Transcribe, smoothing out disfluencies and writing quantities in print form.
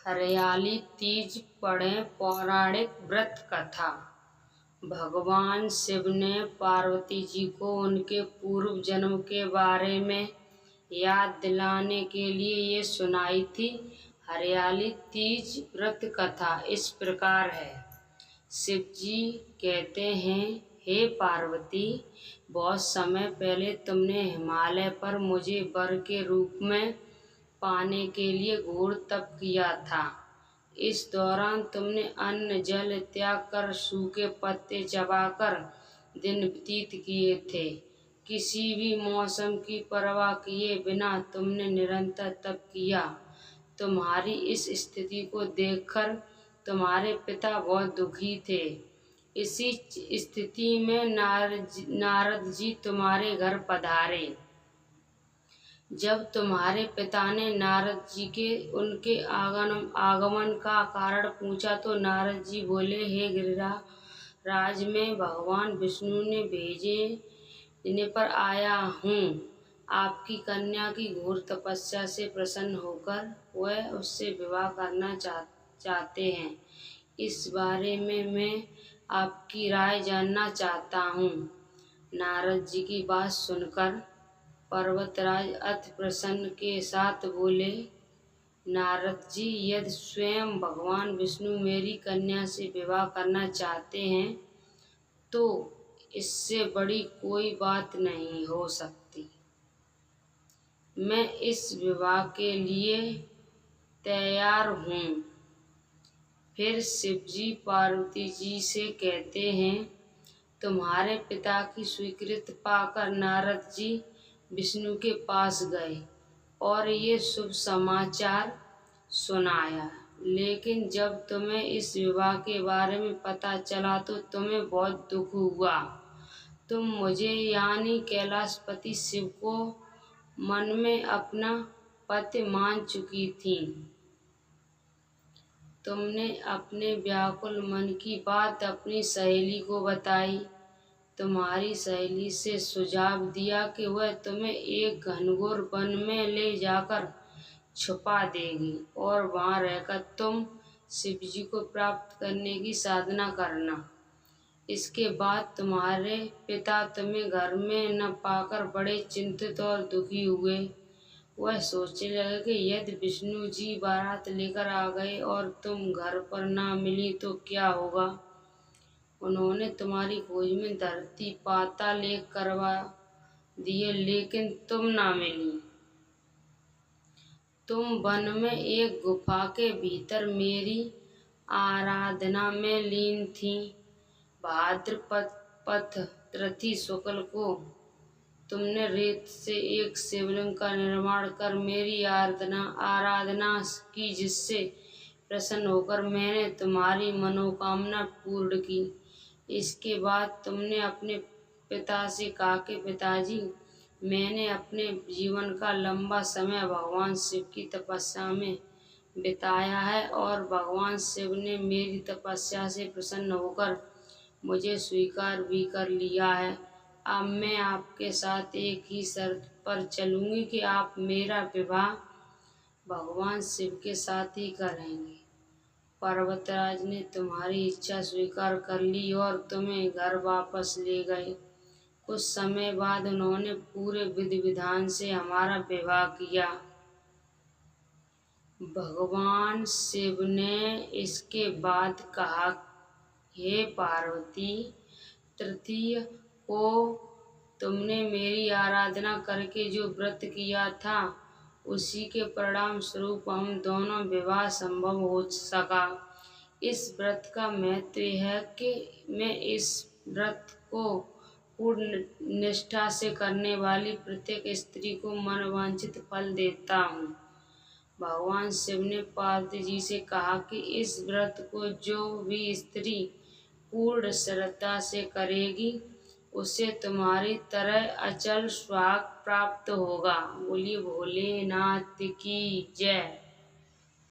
हरियाली तीज पढ़ें पौराणिक व्रत कथा। भगवान शिव ने पार्वती जी को उनके पूर्व जन्म के बारे में याद दिलाने के लिए ये सुनाई थी। हरियाली तीज व्रत कथा इस प्रकार है। शिव जी कहते हैं, हे पार्वती, बहुत समय पहले तुमने हिमालय पर मुझे वर के रूप में पाने के लिए घोर तप किया था। इस दौरान तुमने अन्न जल त्याग कर सूखे पत्ते चबाकर दिन व्यतीत किए थे। किसी भी मौसम की परवाह किए बिना तुमने निरंतर तप किया। तुम्हारी इस स्थिति को देखकर तुम्हारे पिता बहुत दुखी थे। इसी स्थिति में नारद जी तुम्हारे घर पधारे। जब तुम्हारे पिता ने नारद जी के उनके आगमन का कारण पूछा तो नारद जी बोले, हे गिरिराज, मैं भगवान विष्णु ने भेजने पर आया हूँ। आपकी कन्या की घोर तपस्या से प्रसन्न होकर वह उससे विवाह करना चाहते हैं। इस बारे में मैं आपकी राय जानना चाहता हूँ। नारद जी की बात सुनकर पर्वतराज अति प्रसन्न के साथ बोले, नारद जी, यदि स्वयं भगवान विष्णु मेरी कन्या से विवाह करना चाहते हैं तो इससे बड़ी कोई बात नहीं हो सकती। मैं इस विवाह के लिए तैयार हूँ। फिर शिव जी पार्वती जी से कहते हैं, तुम्हारे पिता की स्वीकृति पाकर नारद जी विष्णु के पास गए और ये शुभ समाचार सुनाया। लेकिन जब तुम्हें इस विवाह के बारे में पता चला तो तुम्हें बहुत दुख हुआ। तुम मुझे यानी कैलाशपति शिव को मन में अपना पति मान चुकी थीं। तुमने अपने व्याकुल मन की बात अपनी सहेली को बताई। तुम्हारी सहेली से सुझाव दिया कि वह तुम्हें एक घनघोर वन में ले जाकर छुपा देगी और वहां रहकर तुम शिव जी को प्राप्त करने की साधना करना। इसके बाद तुम्हारे पिता तुम्हें घर में न पाकर बड़े चिंतित और दुखी हुए। वह सोचने लगे कि यदि विष्णु जी बारात लेकर आ गए और तुम घर पर ना मिली तो क्या होगा। उन्होंने तुम्हारी खोज में धरती पाताल एक करवा दिए, लेकिन तुम ना मिली। तुम वन में एक गुफा के भीतर मेरी आराधना में लीन थी। भाद्रपद तिथि शुक्ल को तुमने रेत से एक शिवलिंग का निर्माण कर मेरी आराधना की, जिससे प्रसन्न होकर मैंने तुम्हारी मनोकामना पूर्ण की। इसके बाद तुमने अपने पिता से कहा कि पिताजी, मैंने अपने जीवन का लंबा समय भगवान शिव की तपस्या में बिताया है और भगवान शिव ने मेरी तपस्या से प्रसन्न होकर मुझे स्वीकार भी कर लिया है। अब मैं आपके साथ एक ही शर्त पर चलूंगी कि आप मेरा विवाह भगवान शिव के साथ ही करेंगे। पर्वतराज ने तुम्हारी इच्छा स्वीकार कर ली और तुम्हें घर वापस ले गए। कुछ समय बाद उन्होंने पूरे विधि विधान से हमारा विवाह किया। भगवान शिव ने इसके बाद कहा, हे पार्वती, तृतीय को तुमने मेरी आराधना करके जो व्रत किया था उसी के परिणाम स्वरूप हम दोनों विवाह संभव हो सका। इस व्रत का महत्व है कि मैं इस व्रत को पूर्ण निष्ठा से करने वाली प्रत्येक स्त्री को मनोवांछित फल देता हूँ। भगवान शिव ने पार्वती जी से कहा कि इस व्रत को जो भी स्त्री पूर्ण श्रद्धा से करेगी उसे तुम्हारी तरह अचल सुहाग प्राप्त होगा। बोलिए भोलेनाथ की जय।